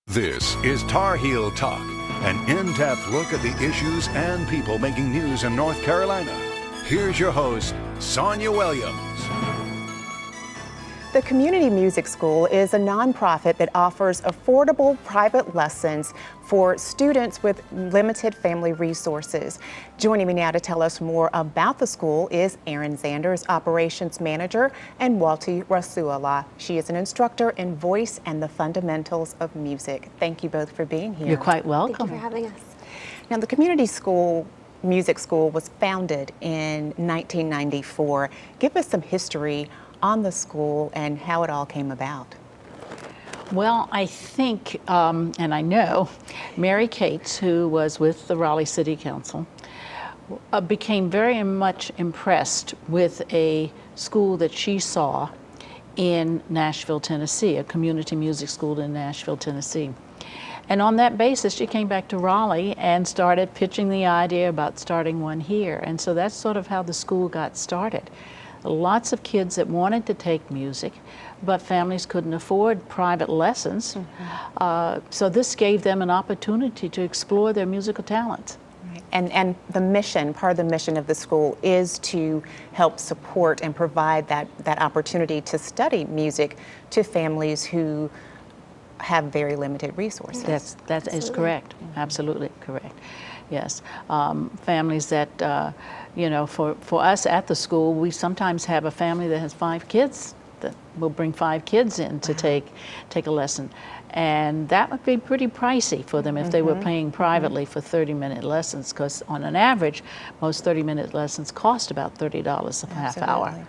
This is Tar Heel Talk, an in-depth look at the issues and people making news in North Carolina. Here's your host, Sonia Williams. The Community Music School is a nonprofit that offers affordable private lessons for students with limited family resources. Joining me now to tell us more about the school is Erin Zanders, Operations Manager, and Walti Rasuala. She is an instructor in voice and the fundamentals of music. Thank you both for being here. You're quite welcome. Thank you for having us. Now, the Community Music School was founded in 1994. Give us some history on the school and how it all came about. Well, I think, and I know, Mary Cates, who was with the Raleigh City Council, became very much impressed with a school that she saw in Nashville, Tennessee, a community music school in Nashville, Tennessee. And on that basis, she came back to Raleigh and started pitching the idea about starting one here. And so that's sort of how the school got started. Lots of kids that wanted to take music, but families couldn't afford private lessons. So this gave them an opportunity to explore their musical talents. Right. And the mission, part of the mission of the school is to help support and provide that opportunity to study music to families who have very limited resources. That is correct. Absolutely correct. Yes. Families that, you know, for us at the school, we sometimes have a family that has 5 kids that will bring 5 kids in to take a lesson. And that would be pretty pricey for them if they were paying privately for 30-minute lessons, because on an average, most 30-minute lessons cost about $30 a half hour.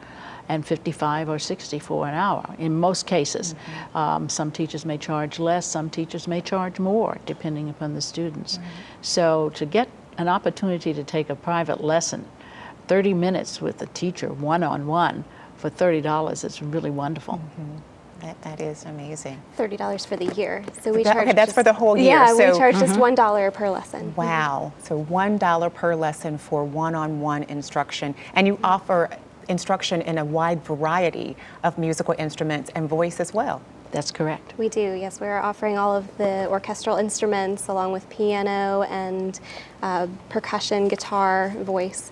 And 55 or 60 for an hour in most cases. Some teachers may charge less, some teachers may charge more, depending upon the students. So to get an opportunity to take a private lesson, 30 minutes with a teacher, one-on-one, for $30 is really wonderful. That is amazing. $30 for the year. So we charge. Okay, that's for the whole year. Yeah, so, we charge just $1 per lesson. Wow. So $1 per lesson for one-on-one instruction, and you offer instruction in a wide variety of musical instruments and voice as well. That's correct. We do, yes. We're offering all of the orchestral instruments along with piano and percussion, guitar, voice.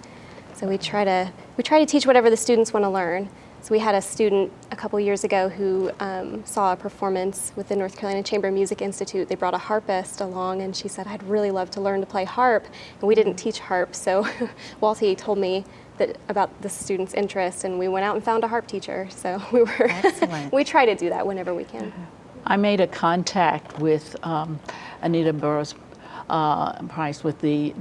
So we try to teach whatever the students want to learn. So we had a student a couple years ago who saw a performance with the North Carolina Chamber Music Institute. They brought a harpist along, and she said, "I'd really love to learn to play harp." And we didn't teach harp, so Walti told me about the student's interest, and we went out and found a harp teacher. So we try to do that whenever we can. I made a contact with Anita Burroughs Price with the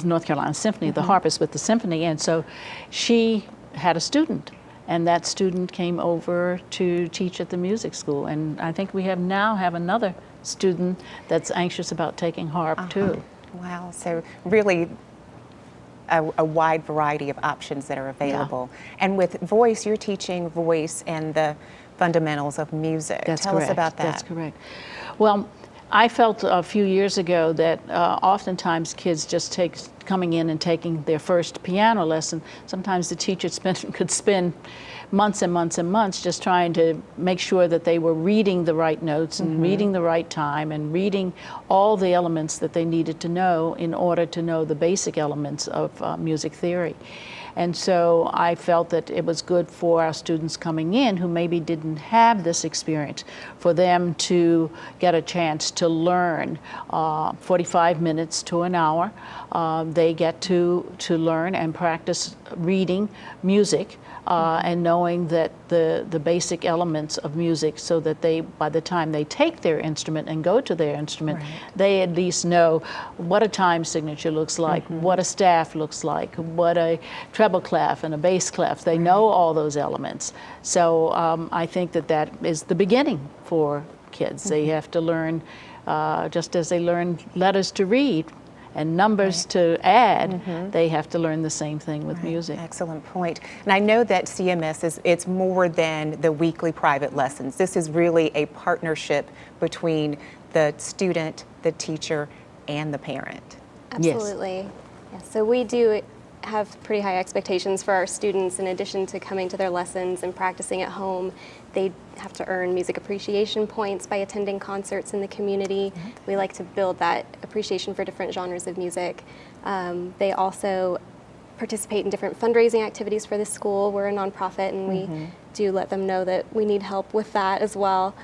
North Carolina Symphony, the harpist with the symphony, and so she had a student, and that student came over to teach at the music school, and I think we now have another student that's anxious about taking harp too. Wow, so really a wide variety of options that are available. Yeah. And with voice, you're teaching voice and the fundamentals of music. Tell us about that. That's correct. Well, I felt a few years ago that oftentimes kids just coming in and taking their first piano lesson, sometimes the teacher could spend months and months and months just trying to make sure that they were reading the right notes and reading the right time and reading all the elements that they needed to know in order to know the basic elements of music theory. And so I felt that it was good for our students coming in who maybe didn't have this experience, for them to get a chance to learn 45 minutes to an hour. They get to learn and practice reading music and knowing that the basic elements of music, so that by the time they take their instrument and go to their instrument, they at least know what a time signature looks like, what a staff looks like, what a treble clef and a bass clef. They know all those elements. So I think that is the beginning for kids. They have to learn, just as they learn letters to read and numbers to add, they have to learn the same thing with music. Excellent point. And I know that CMS it's more than the weekly private lessons. This is really a partnership between the student, the teacher, and the parent. Absolutely. Yes. So we do have pretty high expectations for our students. In addition to coming to their lessons and practicing at home, they have to earn music appreciation points by attending concerts in the community. We like to build that appreciation for different genres of music. They also participate in different fundraising activities for the school. We're a nonprofit, and we do let them know that we need help with that as well.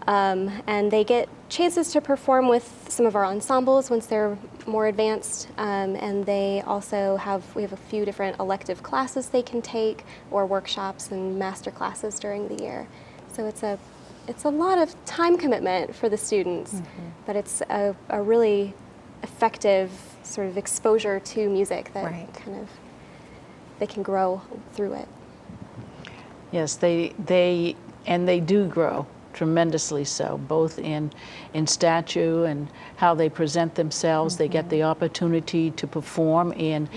And they get chances to perform with some of our ensembles once they're more advanced. And they also we have a few different elective classes they can take, or workshops and master classes during the year. So it's a lot of time commitment for the students, but it's a really effective sort of exposure to music that they can grow through it. Yes, they do grow tremendously so, both in stature and how they present themselves. They get the opportunity to perform in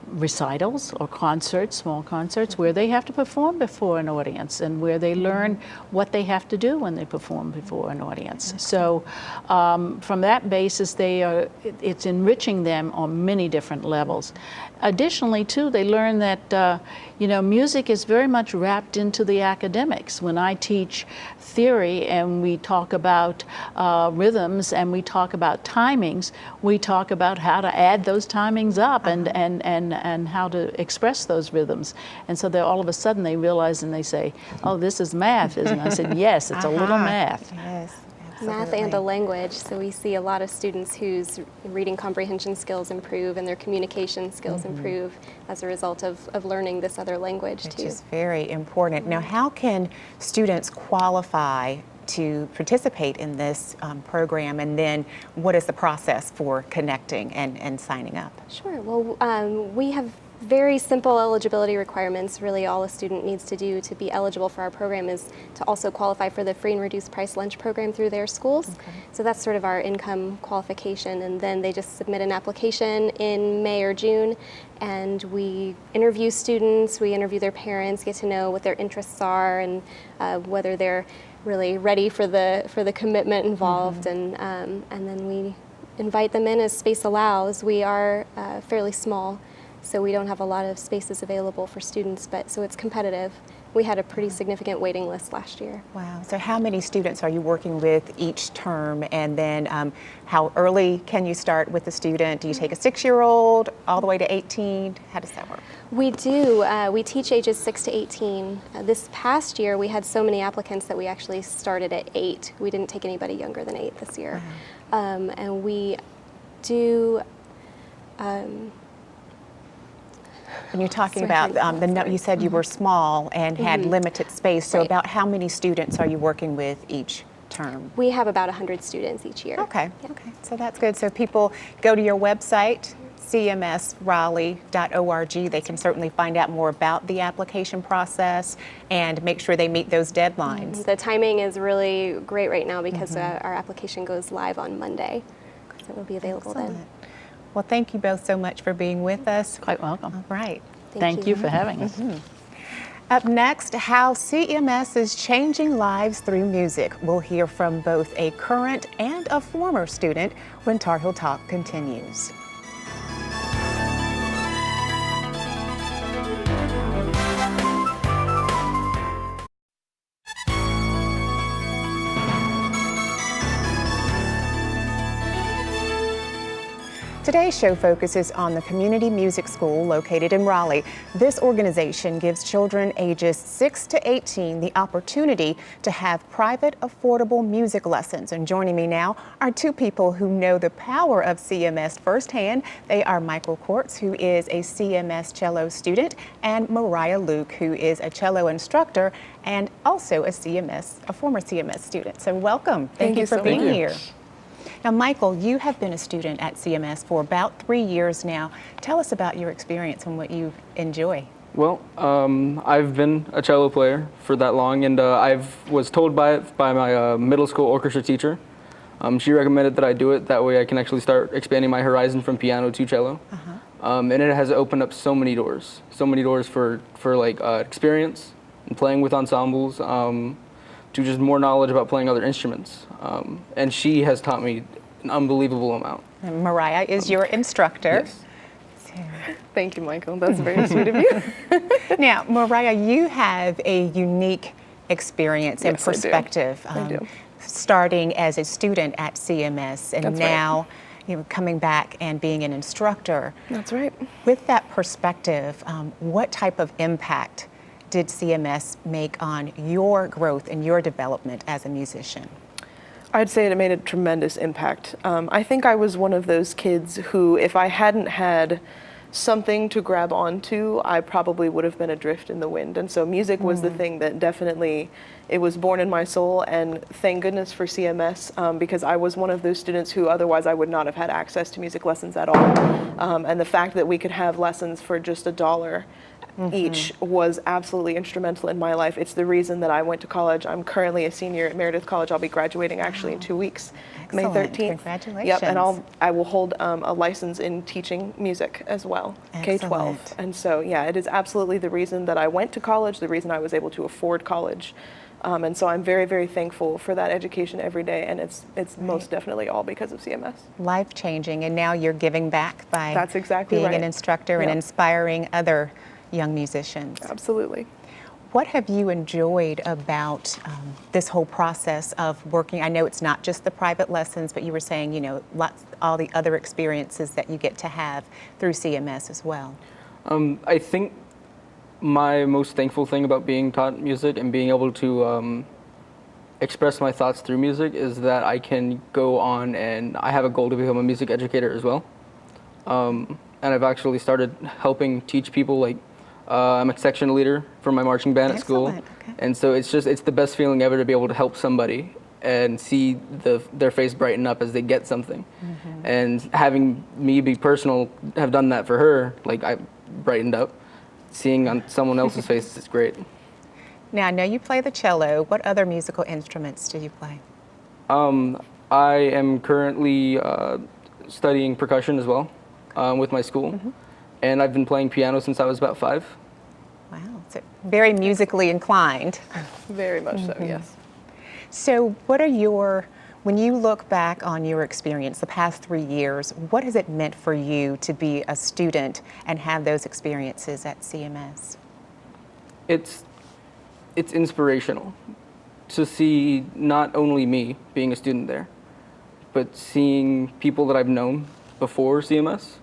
recitals or concerts, small concerts, where they have to perform before an audience and where they learn what they have to do when they perform before an audience. So from that basis, it's enriching them on many different levels. Additionally, too, they learn that music is very much wrapped into the academics. When I teach theory and we talk about rhythms and we talk about timings, we talk about how to add those timings up and how to express those rhythms. And so all of a sudden they realize and they say, "Oh, this is math, isn't it?" I said, "Yes, it's a little math." Yes. Math and a language. So we see a lot of students whose reading comprehension skills improve and their communication skills improve as a result of learning this other language too. Which is very important. Now, how can students qualify to participate in this program, and then what is the process for connecting and signing up? Sure. Well, we have very simple eligibility requirements. Really, all a student needs to do to be eligible for our program is to also qualify for the free and reduced price lunch program through their schools. So that's sort of our income qualification, and then they just submit an application in May or June, and we interview students, we interview their parents, get to know what their interests are and whether they're really ready for the commitment involved, and then we invite them in as space allows. We are fairly small, so we don't have a lot of spaces available for students, but so it's competitive. We had a pretty significant waiting list last year. Wow. So how many students are you working with each term, and then how early can you start with the student? Do you take a 6-year-old all the way to 18? How does that work? We do. We teach ages 6 to 18. This past year, we had so many applicants that we actually started at 8. We didn't take anybody younger than 8 this year. And we do... And you're talking about you said you were small and had limited space. So about how many students are you working with each term? We have about 100 students each year. Okay. Okay. So that's good. So people go to your website, cmsraleigh.org. They can certainly find out more about the application process and make sure they meet those deadlines. The timing is really great right now because our application goes live on Monday. So it will be available then. Well, thank you both so much for being with us. Quite welcome. All right. Thank you for having us. Up next, how CMS is changing lives through music. We'll hear from both a current and a former student when Tar Heel Talk continues. Today's show focuses on the Community Music School located in Raleigh. This organization gives children ages 6 to 18 the opportunity to have private, affordable music lessons. And joining me now are two people who know the power of CMS firsthand. They are Michael Quartz, who is a CMS cello student, and Mariah Luke, who is a cello instructor and also a former CMS student. So welcome. Thank you for being here. Now, Michael, you have been a student at CMS for about 3 years now. Tell us about your experience and what you enjoy. Well, I've been a cello player for that long, and I was told by my middle school orchestra teacher. She recommended that I do it. That way I can actually start expanding my horizon from piano to cello. And it has opened up so many doors for experience and playing with ensembles, to just more knowledge about playing other instruments. And she has taught me an unbelievable amount. And Mariah is your instructor. Yes. Thank you, Michael. That's very sweet of you. Now, Mariah, you have a unique experience and Yes, I do. perspective. I do. Starting as a student at CMS and That's right. now coming back and being an instructor. That's right. With that perspective, what type of impact did CMS make on your growth and your development as a musician? I'd say it made a tremendous impact. I think I was one of those kids who, if I hadn't had something to grab onto, I probably would have been adrift in the wind. And so music was the thing that definitely, it was born in my soul, and thank goodness for CMS, because I was one of those students who otherwise I would not have had access to music lessons at all. And the fact that we could have lessons for just $1 each was absolutely instrumental in my life. It's the reason that I went to college. I'm currently a senior at Meredith College. I'll be graduating actually in 2 weeks, May Excellent. 13th. Congratulations. Yep, and I will hold a license in teaching music as well, K-12. Excellent. And so, yeah, it is absolutely the reason that I went to college, the reason I was able to afford college. And so I'm very, very thankful for that education every day, and it's most definitely all because of CMS. Life-changing, and now you're giving back by That's exactly being right. an instructor and Yep. inspiring other young musicians. Absolutely. What have you enjoyed about this whole process of working? I know it's not just the private lessons, but you were saying, all the other experiences that you get to have through CMS as well. I think my most thankful thing about being taught music and being able to express my thoughts through music is that I can go on, and I have a goal to become a music educator as well. And I've actually started helping teach people. I'm a section leader for my marching band at school. Excellent, okay. And so it's the best feeling ever to be able to help somebody and see their face brighten up as they get something. And having me be personal, have done that for her, I brightened up. Seeing on someone else's face is great. Now, I know you play the cello. What other musical instruments do you play? I am currently studying percussion as well with my school. And I've been playing piano since I was about 5. Wow, so very musically inclined. Very much so, yes. So when you look back on your experience the past 3 years, what has it meant for you to be a student and have those experiences at CMS? It's inspirational to see not only me being a student there, but seeing people that I've known before CMS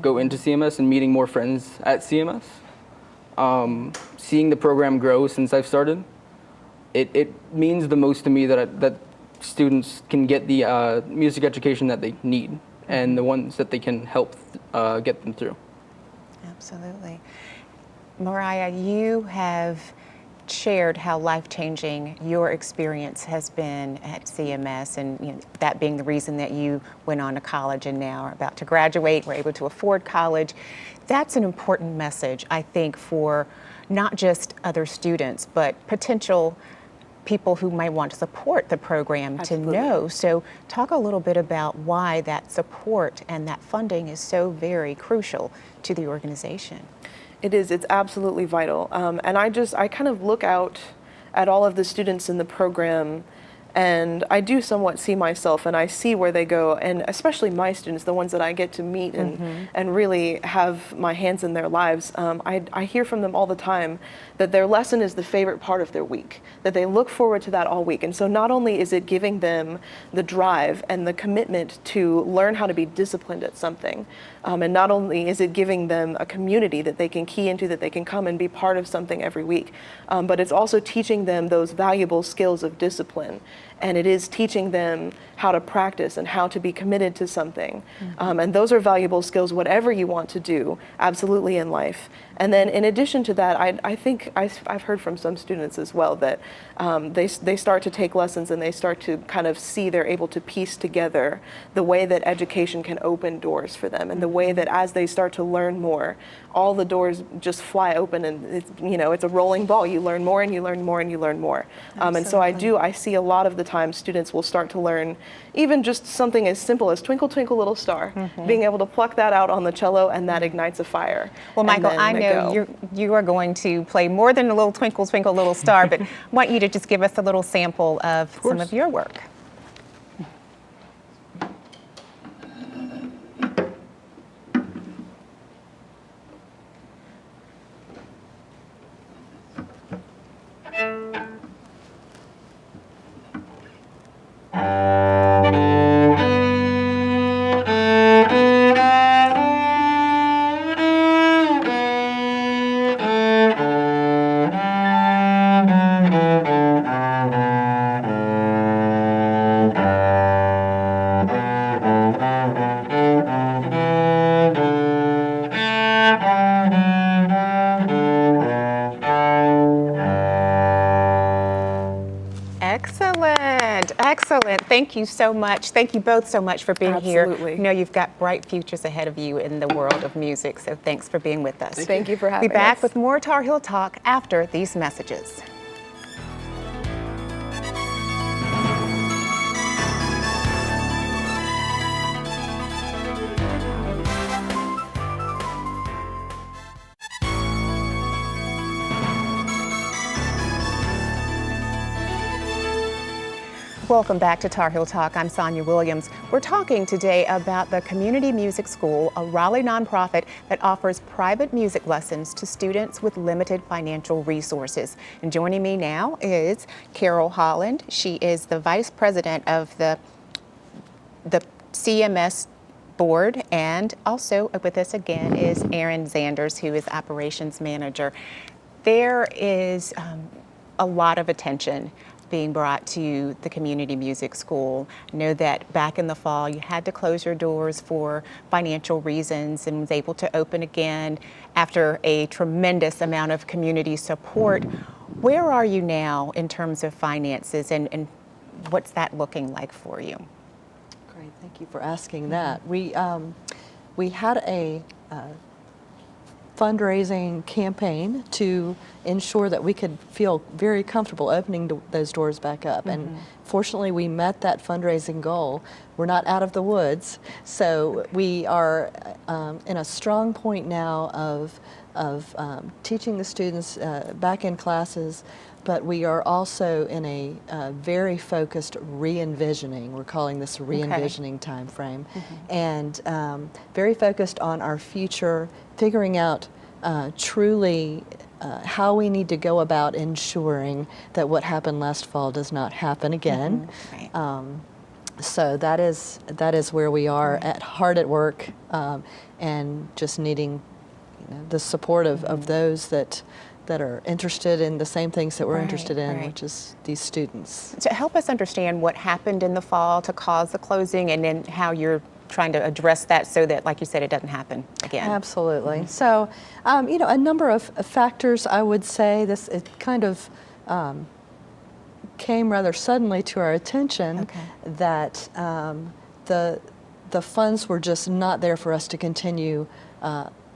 go into CMS and meeting more friends at CMS. Seeing the program grow since I've started, it means the most to me that students can get the music education that they need and the ones that they can help get them through. Absolutely. Mariah, you have shared how life-changing your experience has been at CMS, and that being the reason that you went on to college and now are about to graduate, were able to afford college. That's an important message, I think, for not just other students, but potential people who might want to support the program Absolutely. to know. So talk a little bit about why that support and that funding is so very crucial to the organization. It is, it's absolutely vital. And I kind of look out at all of the students in the program, and I do somewhat see myself, and I see where they go, and especially my students, the ones that I get to meet and really have my hands in their lives. I hear from them all the time that their lesson is the favorite part of their week, that they look forward to that all week. And so not only is it giving them the drive and the commitment to learn how to be disciplined at something, and not only is it giving them a community that they can key into, that they can come and be part of something every week, but it's also teaching them those valuable skills of discipline. And it is teaching them how to practice and how to be committed to something. And those are valuable skills, whatever you want to do, absolutely in life. And then in addition to that, I think I've heard from some students as well that they start to take lessons and they start to kind of see they're able to piece together the way that education can open doors for them, and the way that as they start to learn more, all the doors just fly open, and it's a rolling ball. You learn more and you learn more and you learn more. And so I see a lot of the time students will start to learn even just something as simple as Twinkle Twinkle Little Star, being able to pluck that out on the cello, and that ignites a fire. Well, Michael, I know you are going to play more than a little Twinkle Twinkle Little Star, but I want you to just give us a little sample of some of your work. thank you so much. Thank you both so much for being here. Absolutely. I know you've got bright futures ahead of you in the world of music, so thanks for being with us. Thank you for having us. Be back us. with more Tar Heel Talk after these messages. Welcome back to Tar Heel Talk. I'm Sonia Williams. We're talking today about the Community Music School, a Raleigh nonprofit that offers private music lessons to students with limited financial resources. And joining me now is Carol Holland. She is the Vice President of the CMS board, and also with us again is Aaron Zanders, who is Operations Manager. There is a lot of attention being brought to the Community Music School. I know that back in the fall you had to close your doors for financial reasons and was able to open again after a tremendous amount of community support. Where are you now in terms of finances, and what's that looking like for you? Great, thank you for asking that. We had a fundraising campaign to ensure that we could feel very comfortable opening those doors back up. And fortunately, we met that fundraising goal. We're not out of the woods, so we are in a strong point now of teaching the students back in classes, but we are also in a very focused re-envisioning. We're calling this re-envisioning time frame, and very focused on our future, figuring out truly how we need to go about ensuring that what happened last fall does not happen again. So that is where we are hard at work, and just needing the support of those that are interested in the same things that we're interested in, which is these students. To help us understand what happened in the fall to cause the closing, and then how you're trying to address that so that, like you said, it doesn't happen again. Absolutely. So, a number of factors, I would say. It kind of came rather suddenly to our attention that the funds were just not there for us to continue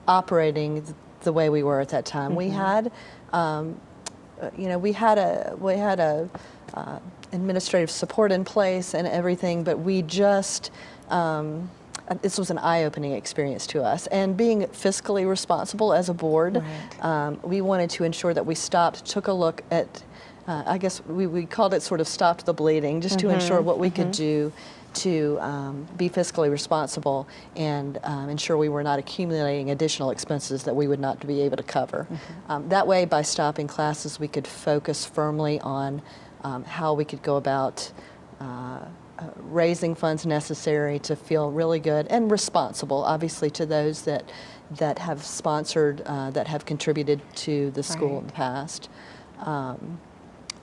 operating the way we were at that time. We had, we had a administrative support in place and everything, but we just this was an eye-opening experience to us. And being fiscally responsible as a board, we wanted to ensure that we took a look at, I guess we called it sort of stopped the bleeding, just to ensure what we could do to be fiscally responsible and ensure we were not accumulating additional expenses that we would not be able to cover. That way, by stopping classes, we could focus firmly on how we could go about raising funds necessary to feel really good and responsible, obviously, to those that have sponsored, that have contributed to the school in the past.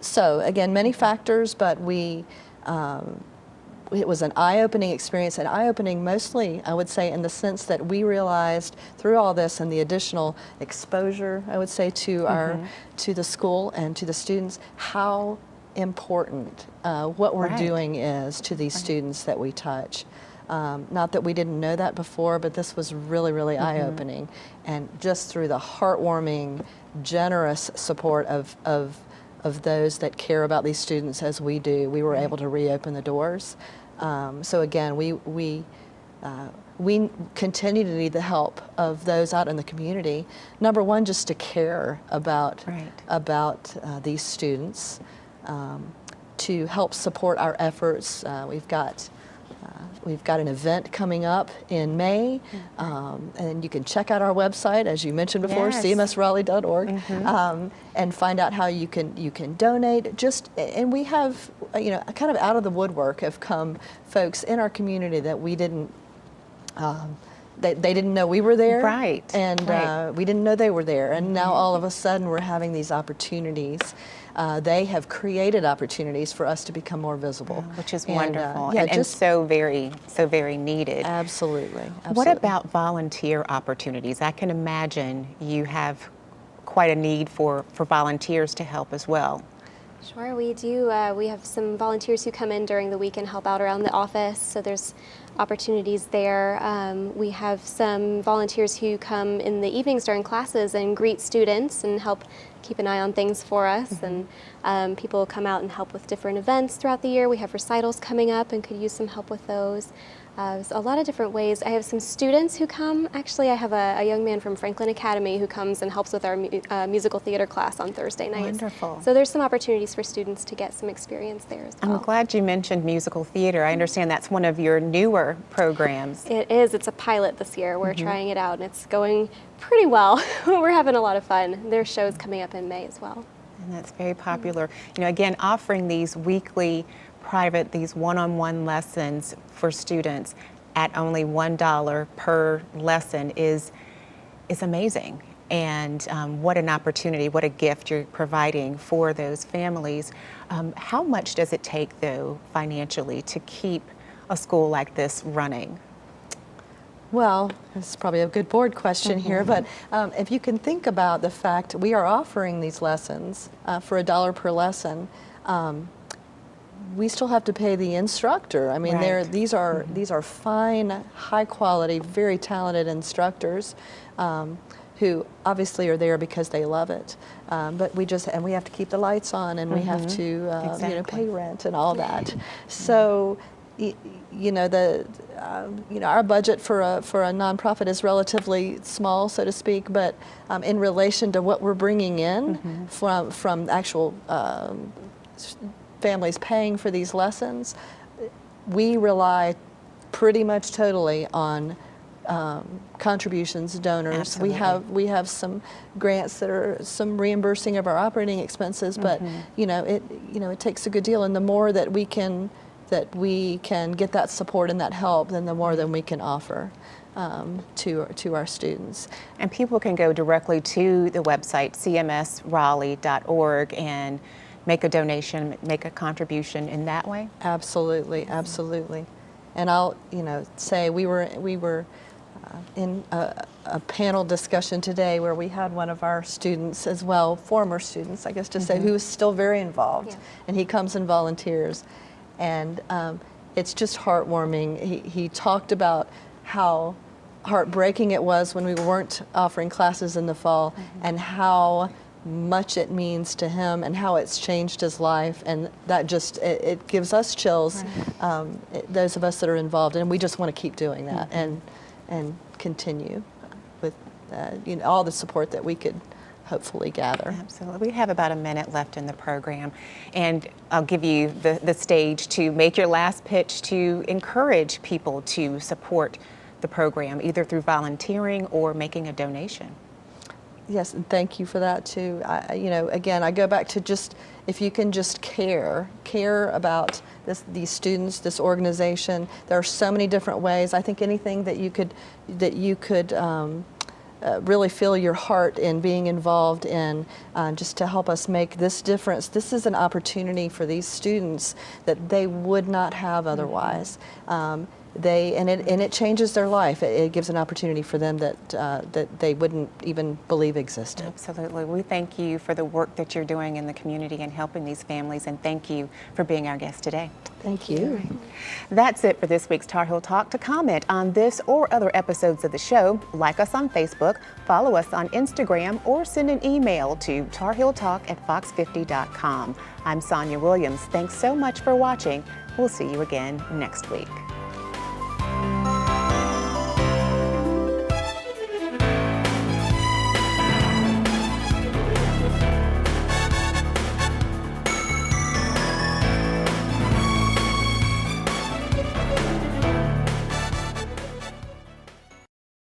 So again, many factors, but it was an eye-opening experience, and eye-opening mostly, I would say, in the sense that we realized through all this and the additional exposure, I would say, to to the school and to the students, how important what we're doing is to these students that we touch. Not that we didn't know that before, but this was really, really eye-opening. And just through the heartwarming, generous support of those that care about these students as we do, we were able to reopen the doors. So again, we continue to need the help of those out in the community. Number one, just to care about these students, to help support our efforts. We've got an event coming up in May, and you can check out our website, as you mentioned before, cmsraleigh.org, and find out how you can donate. And we have, kind of out of the woodwork have come folks in our community that we didn't. They didn't know we were there, and we didn't know they were there. And now all of a sudden we're having these opportunities. They have created opportunities for us to become more visible, which is wonderful, and so very needed. Absolutely. What about volunteer opportunities? I can imagine you have quite a need for volunteers to help as well. Sure, we do. We have some volunteers who come in during the week and help out around the office, so there's opportunities there. We have some volunteers who come in the evenings during classes and greet students and help keep an eye on things for us. And people come out and help with different events throughout the year. We have recitals coming up and could use some help with those. There's a lot of different ways. I have some students who come. Actually, I have a young man from Franklin Academy who comes and helps with our musical theater class on Thursday nights. Wonderful. So there's some opportunities for students to get some experience there as well. I'm glad you mentioned musical theater. I understand that's one of your newer programs. It is. It's a pilot this year. We're trying it out, and it's going pretty well. We're having a lot of fun. There's shows coming up in May as well. And that's very popular. You know, again, offering these weekly private, these one-on-one lessons for students at only $1 per lesson is amazing. And what an opportunity, what a gift you're providing for those families. How much does it take, though, financially to keep a school like this running? Well, this is probably a good board question here, but if you can think about the fact we are offering these lessons for $1 per lesson, we still have to pay the instructor. I mean, Right. these are fine, high quality, very talented instructors who obviously are there because they love it. But we have to keep the lights on, and we have to Exactly. pay rent and all that. So our budget for a nonprofit is relatively small, so to speak, but in relation to what we're bringing in from actual families paying for these lessons, we rely pretty much totally on contributions, donors. Absolutely. We have some grants that are some reimbursing of our operating expenses, but it takes a good deal, and the more that we can get that support and that help, then the more that we can offer to our students. And people can go directly to the website, cmsraleigh.org, and make a donation, make a contribution in that way? Absolutely, absolutely. And I'll, say we were in a panel discussion today where we had one of our students as well, former students, I guess to say, who is still very involved, Yeah. and he comes and volunteers, and it's just heartwarming. He talked about how heartbreaking it was when we weren't offering classes in the fall, and how much it means to him and how it's changed his life, and that just it gives us chills, those of us that are involved, and we just want to keep doing that and continue with all the support that we could hopefully gather. Absolutely. We have about a minute left in the program, and I'll give you the stage to make your last pitch to encourage people to support the program, either through volunteering or making a donation. Yes, and thank you for that too. Again, I go back to just, if you can just care about these students, this organization. There are so many different ways. I think anything that you could really feel your heart in being involved in, just to help us make this difference. This is an opportunity for these students that they would not have otherwise. It changes their life. It gives an opportunity for them that they wouldn't even believe existed. Absolutely. We thank you for the work that you're doing in the community and helping these families, and thank you for being our guest today. Thank you. That's it for this week's Tar Heel Talk. To comment on this or other episodes of the show, like us on Facebook, follow us on Instagram, or send an email to tarheeltalk@fox50.com. I'm Sonia Williams. Thanks so much for watching. We'll see you again next week.